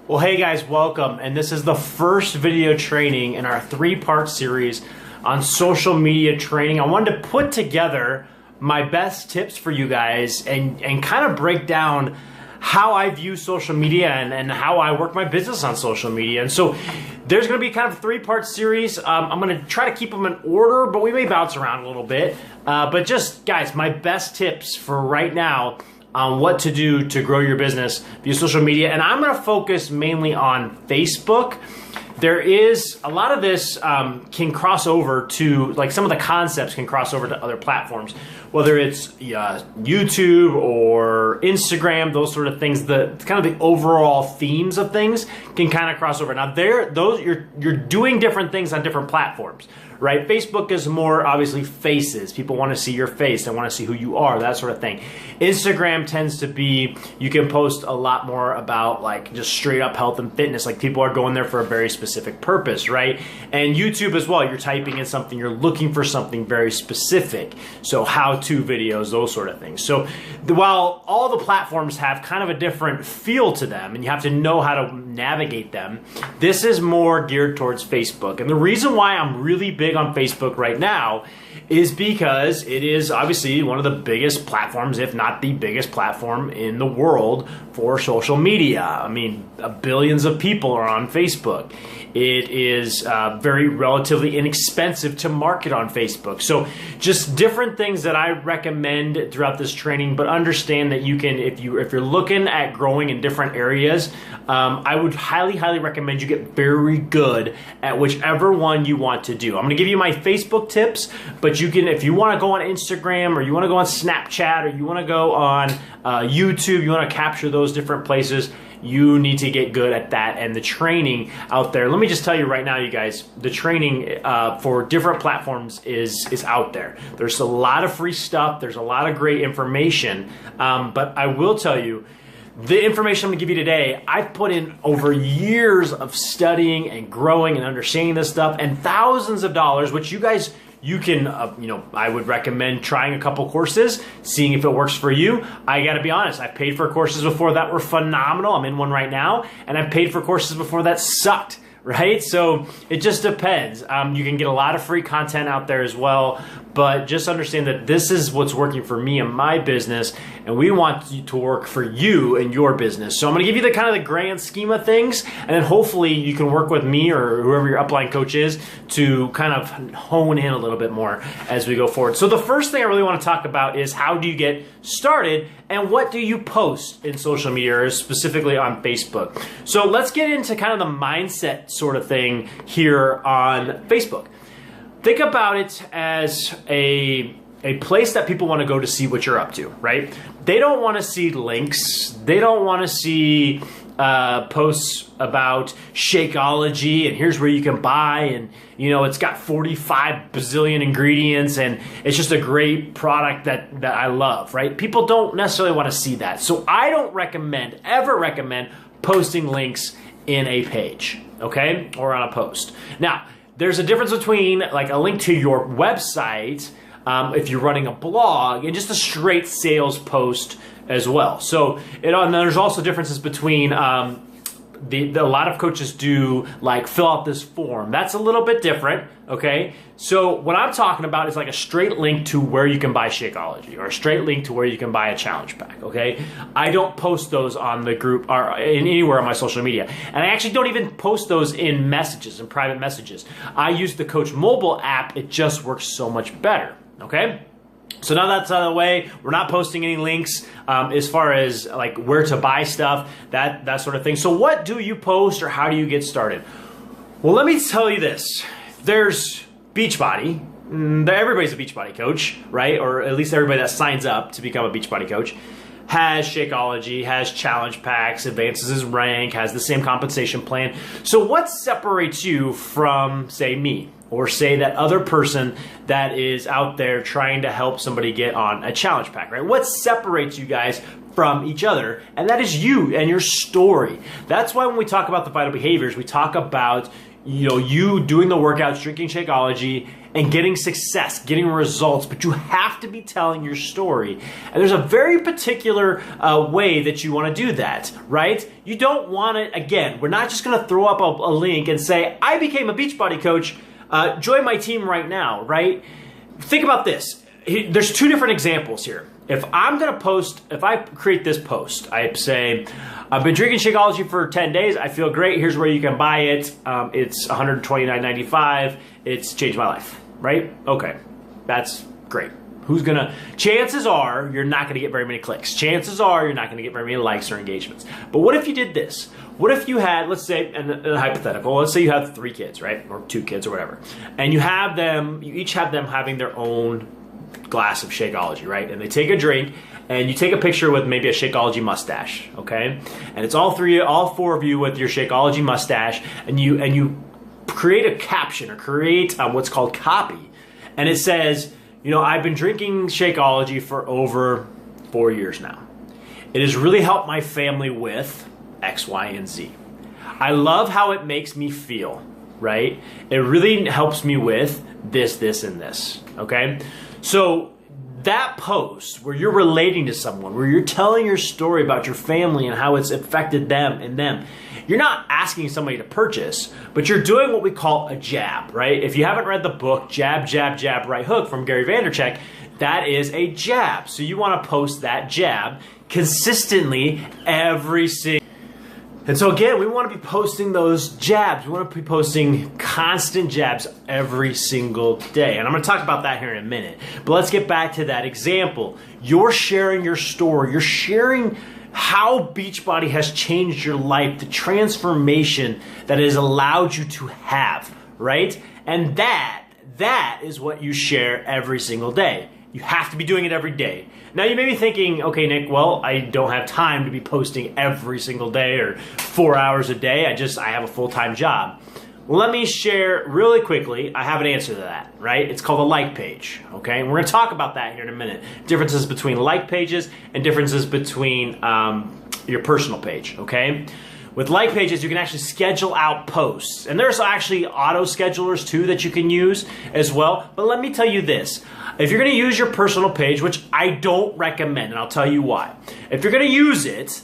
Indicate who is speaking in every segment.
Speaker 1: Well, hey guys, welcome. And this is the first video training in our 3-part series on social media training. I wanted to put together my best tips for you guys and kind of break down how I view social media and how I work my business on social media. And so there's going to be kind of a 3-part series. I'm going to try to keep them in order, but we may bounce around a little bit. But just, guys, my best tips for right now on what to do to grow your business via social media. And I'm going to focus mainly on Facebook. There is a lot of this can cross over to, like, some of the concepts can cross over to other platforms, whether it's YouTube or Instagram, those sort of things. The kind of the overall themes of things can kind of cross over. Now, you're doing different things on different platforms, right? Facebook is more obviously faces. People want to see your face. They want to see who you are, that sort of thing. Instagram tends to be, you can post a lot more about like just straight up health and fitness. Like people are going there for a very specific purpose, right? And YouTube as well, you're typing in something, you're looking for something very specific. So how-to videos, those sort of things. So while all the platforms have kind of a different feel to them and you have to know how to navigate them, this is more geared towards Facebook. And the reason why I'm really big on Facebook right now is because it is obviously one of the biggest platforms, if not the biggest platform in the world for social media. I mean, billions of people are on Facebook. It is very relatively inexpensive to market on Facebook. So just different things that I recommend throughout this training, but understand that you can, if you're looking at growing in different areas, I would highly recommend you get very good at whichever one you want to do. I'm going to give you my Facebook tips, but you can, if you want to go on Instagram or you want to go on Snapchat or you want to go on YouTube, you want to capture those different places, you need to get good at that. And the training out there, let me just tell you right now, you guys, the training for different platforms is out there. There's a lot of free stuff. There's a lot of great information. But I will tell you, the information I'm gonna give you today, I've put in over years of studying and growing and understanding this stuff and thousands of dollars, which you guys, you can, I would recommend trying a couple courses, seeing if it works for you. I gotta be honest, I've paid for courses before that were phenomenal. I'm in one right now, and I've paid for courses before that sucked, right? So it just depends. You can get a lot of free content out there as well, but just understand that this is what's working for me and my business, and we want it to work for you and your business. So I'm gonna give you the kind of the grand scheme of things, and then hopefully you can work with me or whoever your upline coach is to kind of hone in a little bit more as we go forward. So the first thing I really wanna talk about is how do you get started and what do you post in social media, or specifically on Facebook. So let's get into kind of the mindset sort of thing here on Facebook. Think about it as a place that people want to go to see what you're up to, right? They don't want to see links. They don't want to see posts about Shakeology and here's where you can buy, and it's got 45 bazillion ingredients and it's just a great product that I love, right? People don't necessarily want to see that. So I don't ever recommend posting links in a page, okay? Or on a post. Now, there's a difference between like a link to your website if you're running a blog and just a straight sales post as well. So and there's also differences between a lot of coaches do like fill out this form. That's a little bit different, okay? So what I'm talking about is like a straight link to where you can buy Shakeology or a straight link to where you can buy a challenge pack, okay? I don't post those on the group or anywhere on my social media. And I actually don't even post those in messages, in private messages. I use the Coach Mobile app. It just works so much better, okay? So now that's out of the way, we're not posting any links as far as like where to buy stuff, that sort of thing. So what do you post or how do you get started? Well, let me tell you this. There's Beachbody. Everybody's a Beachbody coach, right? Or at least everybody that signs up to become a Beachbody coach has Shakeology, has challenge packs, advances his rank, has the same compensation plan. So what separates you from, say, me? Or say that other person that is out there trying to help somebody get on a challenge pack, right? What separates you guys from each other? And that is you and your story. That's why when we talk about the vital behaviors, we talk about you doing the workouts, drinking Shakeology, and getting success, getting results, but you have to be telling your story. And there's a very particular way that you want to do that, right? You don't want to, again, we're not just going to throw up a link and say, I became a Beachbody coach, join my team right now, right? Think about this. There's two different examples here. If I'm going to post, if I create this post, I say, I've been drinking Shakeology for 10 days. I feel great. Here's where you can buy it. It's $129.95. It's changed my life, right? Okay, that's great. Chances are you're not going to get very many clicks. Chances are you're not going to get very many likes or engagements. But what if you did this? What if you had, let's say, in a hypothetical, let's say you have 3 kids, right? Or 2 kids or whatever. And you each have them having their own glass of Shakeology, right? And they take a drink, and you take a picture with maybe a Shakeology mustache, okay? And it's all 4 of you with your Shakeology mustache, and you create a caption or create what's called copy, and it says, I've been drinking Shakeology for over 4 years now. It has really helped my family with X, Y, and Z. I love how it makes me feel, right? It really helps me with this, and this, okay? So that post where you're relating to someone, where you're telling your story about your family and how it's affected them and them, you're not asking somebody to purchase, but you're doing what we call a jab, right? If you haven't read the book, Jab, Jab, Jab, Right Hook from Gary Vaynerchuk, that is a jab. So you want to post that jab consistently every single. And so again, we want to be posting those jabs. We want to be posting constant jabs every single day. And I'm going to talk about that here in a minute. But let's get back to that example. You're sharing your story. You're sharing how Beachbody has changed your life, the transformation that it has allowed you to have, right? And that is what you share every single day. You have to be doing it every day. Now you may be thinking, okay, Nick, well, I don't have time to be posting every single day or 4 hours a day. I have a full-time job. Well, let me share really quickly. I have an answer to that, right? It's called a like page, okay? And we're gonna talk about that here in a minute. Differences between like pages and differences between your personal page, okay? With like pages, you can actually schedule out posts. And there's actually auto schedulers too that you can use as well. But let me tell you this. If you're gonna use your personal page, which I don't recommend, and I'll tell you why. If you're gonna use it,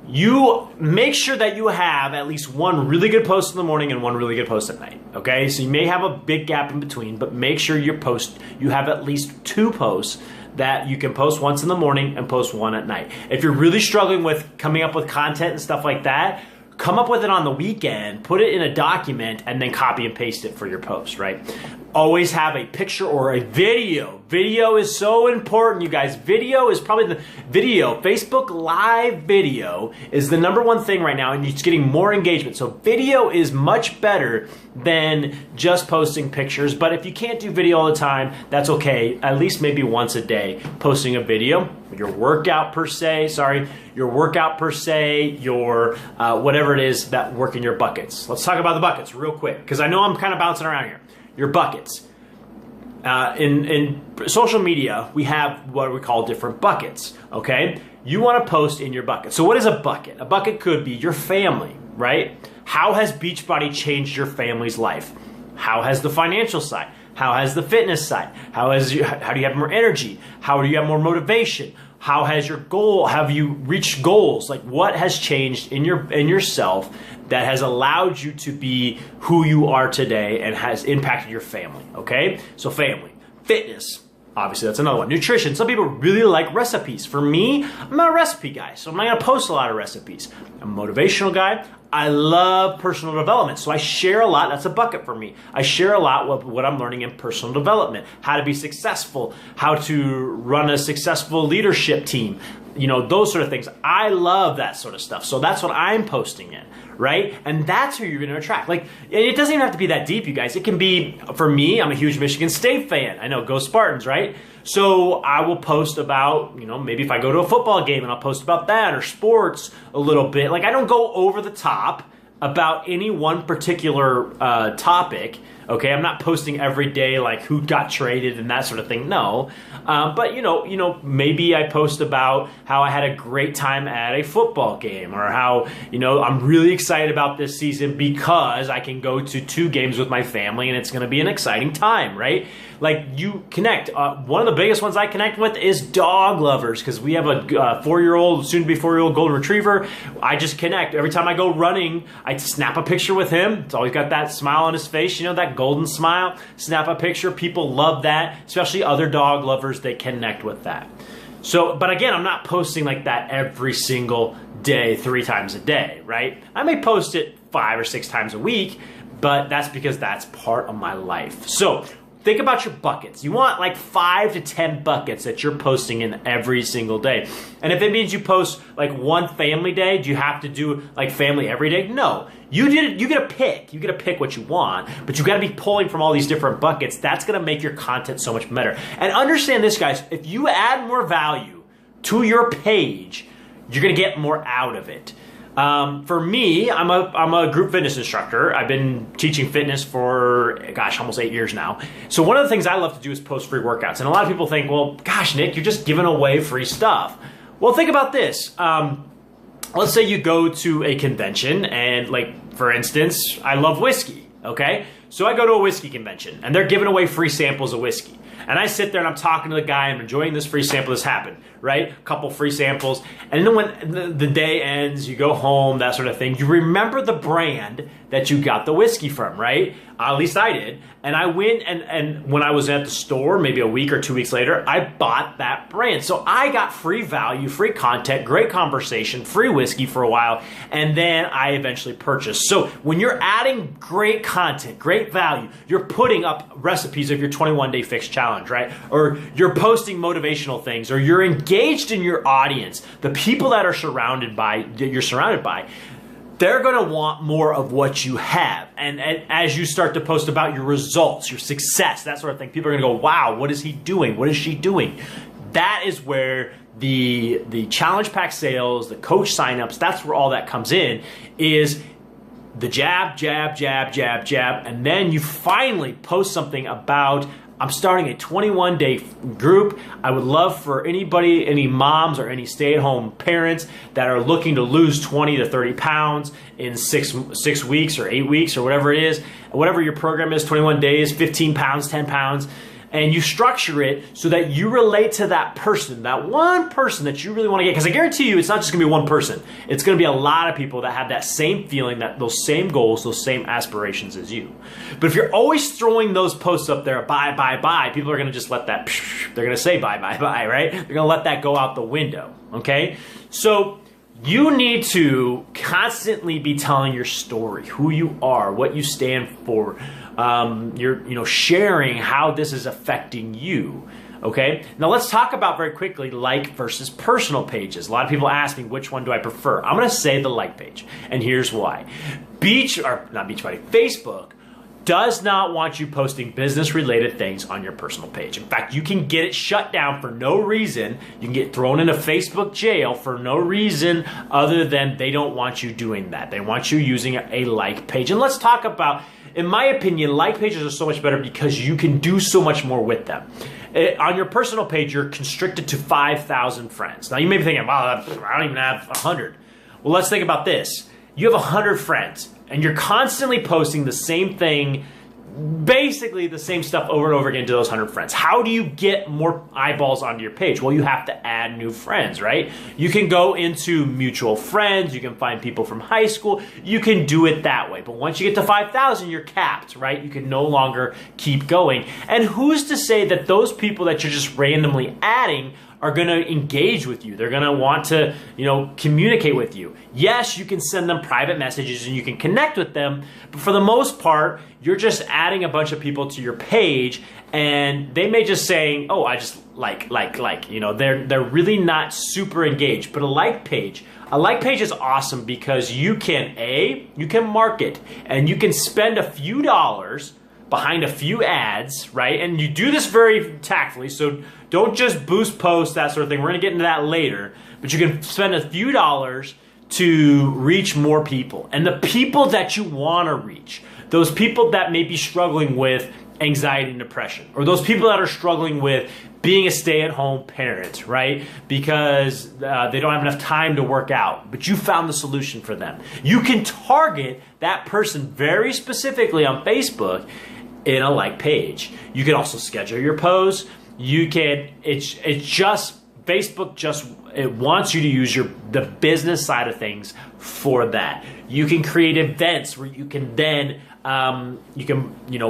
Speaker 1: you make sure that you have at least one really good post in the morning and one really good post at night, okay? So you may have a big gap in between, but make sure you have at least 2 posts that you can post once in the morning and post one at night. If you're really struggling with coming up with content and stuff like that, come up with it on the weekend, put it in a document, and then copy and paste it for your post, right? Always have a picture or a video. Video is so important, you guys. Video is probably Facebook Live video is the #1 thing right now, and it's getting more engagement. So video is much better than just posting pictures. But if you can't do video all the time, that's okay. At least maybe once a day, posting a video. Your workout per se, your whatever it is that work in your buckets. Let's talk about the buckets real quick, because I know I'm kind of bouncing around here. Your buckets. In social media, we have what we call different buckets, okay? You want to post in your bucket. So what is a bucket? A bucket could be your family, right? How has Beachbody changed your family's life? How has the financial side? How has the fitness side? How do you have more energy? How do you have more motivation? How has your goal, have you reached goals? Like what has changed in yourself that has allowed you to be who you are today and has impacted your family, okay? So family, fitness, obviously that's another one. Nutrition, some people really like recipes. For me, I'm not a recipe guy, so I'm not gonna post a lot of recipes. I'm a motivational guy. I love personal development, so I share a lot. That's a bucket for me. I share a lot with what I'm learning in personal development, how to be successful, how to run a successful leadership team, those sort of things. I love that sort of stuff, so that's what I'm posting in, right? And that's who you're gonna attract. Like, it doesn't even have to be that deep, you guys. It can be, for me, I'm a huge Michigan State fan. I know, go Spartans, right? So I will post about, maybe if I go to a football game and I'll post about that or sports a little bit. Like I don't go over the top about any one particular topic Okay, I'm not posting every day like who got traded and that sort of thing. No, but maybe I post about how I had a great time at a football game, or how I'm really excited about this season because I can go to 2 games with my family and it's going to be an exciting time, right? Like, you connect. One of the biggest ones I connect with is dog lovers, because we have a 4-year-old, soon to be 4-year-old golden retriever. I just connect. Every time I go running, I snap a picture with him. It's always got that smile on his face, that golden smile. Snap a picture. People love that, especially other dog lovers. They connect with that. So, but again, I'm not posting like that every single day, 3 times a day, right? I may post it 5 or 6 times a week, but that's because that's part of my life. So, think about your buckets. You want like 5 to 10 buckets that you're posting in every single day. And if it means you post like one family day, do you have to do like family every day? No. You get to pick. You get to pick what you want, but you got to be pulling from all these different buckets. That's going to make your content so much better. And understand this, guys, if you add more value to your page, you're going to get more out of it. For me, I'm a group fitness instructor. I've been teaching fitness for, almost 8 years now. So one of the things I love to do is post free workouts. And a lot of people think, well, gosh, Nick, you're just giving away free stuff. Well, think about this. Let's say you go to a convention and, like, for instance, I love whiskey, okay? So I go to a whiskey convention and they're giving away free samples of whiskey. And I sit there and I'm talking to the guy, I'm enjoying this free sample that's happened, right? A couple free samples. And then when the day ends, you go home, that sort of thing, you remember the brand that you got the whiskey from, right? At least I did. And I went and when I was at the store, maybe a week or 2 weeks later, I bought that brand. So I got free value, free content, great conversation, free whiskey for a while, and then I eventually purchased. So when you're adding great content, great value, you're putting up recipes of your 21-day fix challenge, right? Or you're posting motivational things, or you're engaged in your audience, the people that you're surrounded by, they're going to want more of what you have. And as you start to post about your results, your success, that sort of thing, people are going to go, wow, what is he doing? What is she doing? That is where the challenge pack sales, the coach signups, that's where all that comes in, is the jab, jab, jab, jab, jab. And then you finally post something about, I'm starting a 21-day group. I would love for anybody, any moms or any stay-at-home parents that are looking to lose 20 to 30 pounds in 6 weeks or 8 weeks or whatever it is, whatever your program is, 21 days, 15 pounds, 10 pounds, and you structure it so that you relate to that person, that one person that you really want to get. Because I guarantee you, it's not just going to be one person. It's going to be a lot of people that have that same feeling, that those same goals, those same aspirations as you. But if you're always throwing those posts up there, buy, buy, buy, people are going to just let that, they're going to say buy, buy, buy, right? They're going to let that go out the window, okay? So you need to constantly be telling your story, who you are, what you stand for. You're sharing how this is affecting you. Okay. Now let's talk about very quickly like versus personal pages. A lot of people ask me, which one do I prefer? I'm going to say the like page, and here's why. Facebook does not want you posting business-related things on your personal page. In fact, you can get it shut down for no reason. You can get thrown into Facebook jail for no reason other than they don't want you doing that. They want you using a like page. And let's talk about, in my opinion, like pages are so much better because you can do so much more with them. On your personal page, you're constricted to 5,000 friends. Now, you may be thinking, well, I don't even have 100. Well, let's think about this. You have 100 friends, and you're constantly posting the same thing, basically the same stuff over and over again to those 100 friends. How do you get more eyeballs onto your page? Well, you have to add new friends, right? You can go into mutual friends. You can find people from high school. You can do it that way. But once you get to 5,000, you're capped, right? You can no longer keep going. And who's to say that those people that you're just randomly adding are going to engage with you? They're going to want to, communicate with you. Yes, you can send them private messages and you can connect with them, but for the most part, you're just adding a bunch of people to your page, and they may just saying, "Oh, I just like." They're really not super engaged. But a like page is awesome because you can market and you can spend a few dollars behind a few ads, right? And you do this very tactfully, so don't just boost posts, that sort of thing. We're gonna get into that later, but you can spend a few dollars to reach more people. And the people that you wanna reach, those people that may be struggling with anxiety and depression, or those people that are struggling with being a stay-at-home parent, right? Because they don't have enough time to work out, but you found the solution for them. You can target that person very specifically on Facebook in a like page. You can also schedule your posts. You can, Facebook it wants you to use the business side of things for that. You can create events where you can then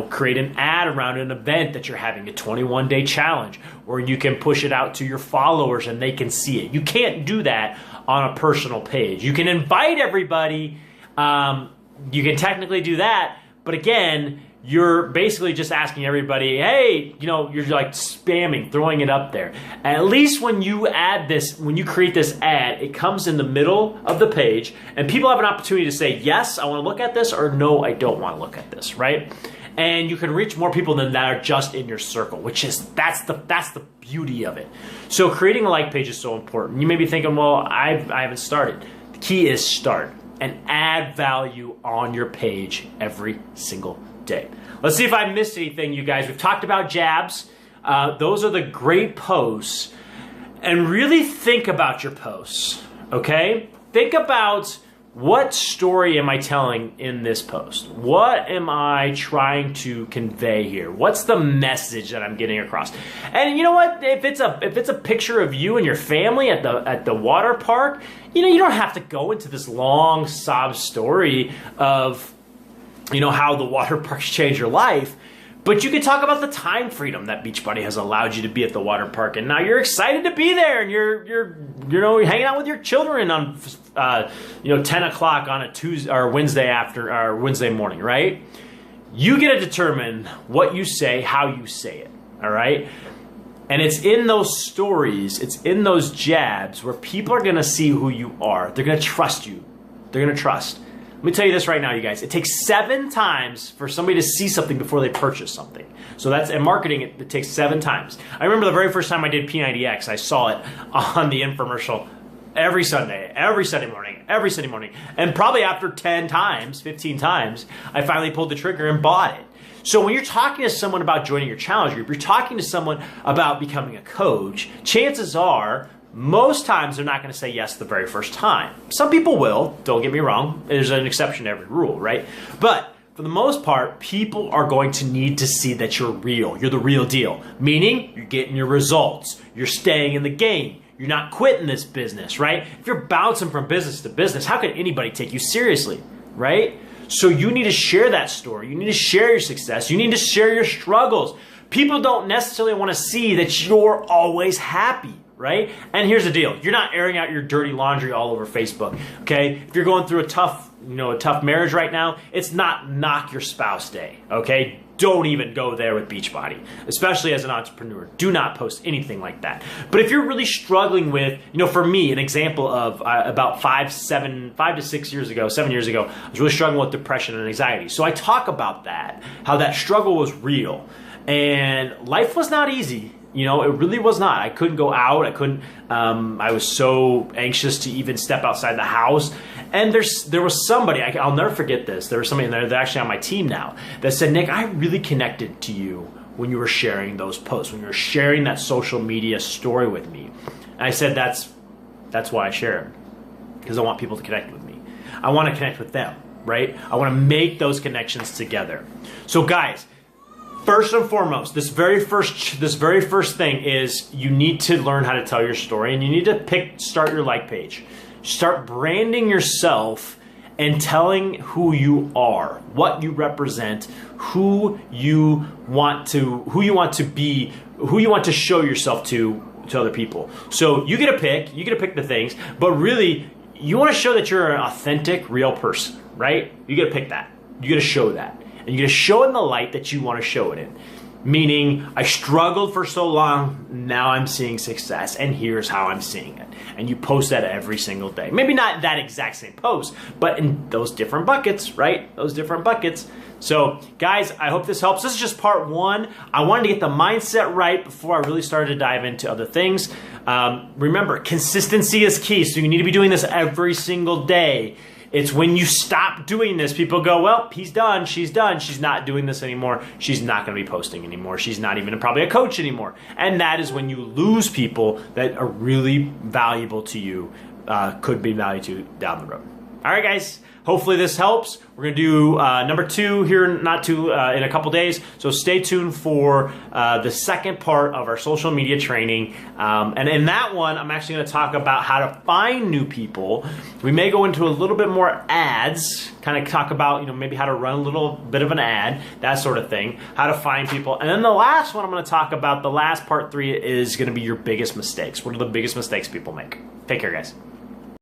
Speaker 1: create an ad around an event that you're having, a 21-day challenge, or you can push it out to your followers and they can see it. You can't do that on a personal page. You can invite everybody. You can technically do that, but again, you're basically just asking everybody, hey, you're like spamming, throwing it up there. At least when you create this ad, it comes in the middle of the page and people have an opportunity to say, yes, I want to look at this, or no, I don't want to look at this, right? And you can reach more people than that are just in your circle, that's the beauty of it. So creating a like page is so important. You may be thinking, well, I haven't started. The key is start and add value on your page every single day. Let's see if I missed anything, you guys. We've talked about jabs. Those are the great posts. And really think about your posts, okay? Think about, what story am I telling in this post? What am I trying to convey here? What's the message that I'm getting across? And you know what? If it's a picture of you and your family at the water park, you don't have to go into this long sob story of how the water parks change your life, but you can talk about the time freedom that Beachbody has allowed you to be at the water park, and now you're excited to be there, and you're hanging out with your children on 10 o'clock on a Tuesday or Wednesday morning, right? You get to determine what you say, how you say it, all right? And it's in those stories, it's in those jabs where people are going to see who you are. They're going to trust you. They're going to trust. Let me tell you this right now, you guys. It takes 7 times for somebody to see something before they purchase something. So that's in marketing, it takes 7 times. I remember the very first time I did P90X, I saw it on the infomercial every Sunday morning. And probably after 10 times, 15 times, I finally pulled the trigger and bought it. So when you're talking to someone about joining your challenge group, you're talking to someone about becoming a coach, chances are, most times they're not going to say yes the very first time. Some people will, don't get me wrong. There's an exception to every rule, right? But for the most part, people are going to need to see that you're real. You're the real deal. Meaning, you're getting your results. You're staying in the game. You're not quitting this business, right? If you're bouncing from business to business, how can anybody take you seriously, right? So you need to share that story. You need to share your success. You need to share your struggles. People don't necessarily want to see that you're always happy, right? And here's the deal. You're not airing out your dirty laundry all over Facebook, okay? If you're going through a tough marriage right now, it's not knock your spouse day, okay? Don't even go there with Beachbody, especially as an entrepreneur. Do not post anything like that. But if you're really struggling with, for me, an example of about 7 to 6 years ago, 7 years ago, I was really struggling with depression and anxiety. So I talk about that, how that struggle was real. And life was not easy. It really was not. I couldn't go out. I was so anxious to even step outside the house. And there was somebody, I'll never forget this. There was somebody they're actually on my team now that said, Nick, I really connected to you when you were sharing those posts, when you were sharing that social media story with me. And I said, that's why I share it, because I want people to connect with me. I want to connect with them, right? I want to make those connections together. So guys, first and foremost, this very first thing is you need to learn how to tell your story, and you need to start your like page. Start branding yourself and telling who you are, what you represent, who you want to be, who you want to show yourself to other people. So you get to pick the things, but really you want to show that you're an authentic, real person, right? You get to pick that. You get to show that. And you're going to show it in the light that you want to show it in. Meaning, I struggled for so long, now I'm seeing success, and here's how I'm seeing it. And you post that every single day. Maybe not that exact same post, but in those different buckets, right? Those different buckets. So, guys, I hope this helps. This is just part 1. I wanted to get the mindset right before I really started to dive into other things. Remember, consistency is key, so you need to be doing this every single day. It's when you stop doing this, people go, well, he's done, she's not doing this anymore, she's not going to be posting anymore, she's not even probably a coach anymore. And that is when you lose people that are really valuable to you, could be valuable to you down the road. All right, guys. Hopefully this helps. We're going to do number 2 here in a couple days. So stay tuned for the second part of our social media training. And in that one, I'm actually going to talk about how to find new people. We may go into a little bit more ads, kind of talk about, maybe how to run a little bit of an ad, that sort of thing, how to find people. And then the last one I'm going to talk about, the last part 3, is going to be your biggest mistakes. What are the biggest mistakes people make? Take care, guys.